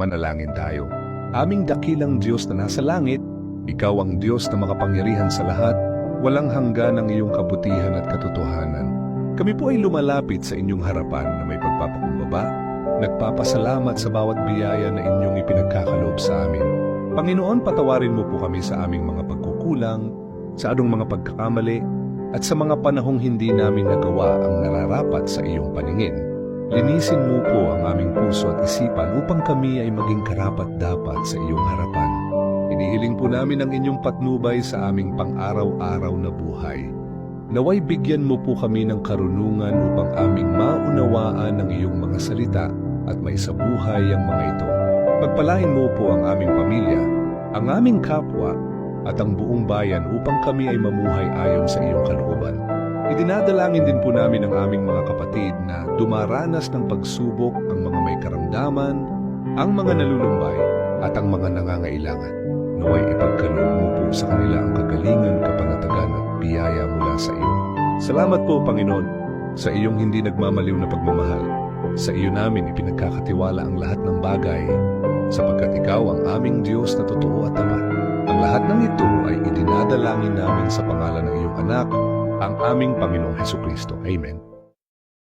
Manalangin tayo. Aming dakilang Diyos na nasa langit, Ikaw ang Diyos na makapangyarihan sa lahat, walang hanggan ang iyong kabutihan at katotohanan. Kami po ay lumalapit sa inyong harapan na may pagpapakumbaba, nagpapasalamat sa bawat biyaya na inyong ipinagkakaloob sa amin. Panginoon, patawarin mo po kami sa aming mga pagkukulang, sa anong mga pagkakamali, at sa mga panahong hindi namin nagawa ang nararapat sa iyong paningin. Linisin mo po ang aming puso at isipan upang kami ay maging karapat-dapat sa iyong harapan. Inihiling po namin ang inyong patnubay sa aming pang-araw-araw na buhay. Naway bigyan mo po kami ng karunungan upang aming maunawaan ang iyong mga salita at maisabuhay ang mga ito. Pagpalain mo po ang aming pamilya, ang aming kapwa, at ang buong bayan upang kami ay mamuhay ayon sa iyong kalooban. Idinadalangin din po namin ang aming mga kapatid na dumaranas ng pagsubok, ang mga may karamdaman, ang mga nalulumbay, at ang mga nangangailangan. Naway ipagkaloob mo po sa kanila ang kagalingan, kapanatagan at biyaya mula sa iyo. Salamat po, Panginoon, sa iyong hindi nagmamaliw na pagmamahal. Sa iyo namin ipinagkakatiwala ang lahat ng bagay, sapagkat ikaw ang aming Diyos na totoo at tapat. Ang lahat ng ito ay idinadalangin namin sa pangalan ng iyong anak, ang aming Panginoong Hesukristo. Amen.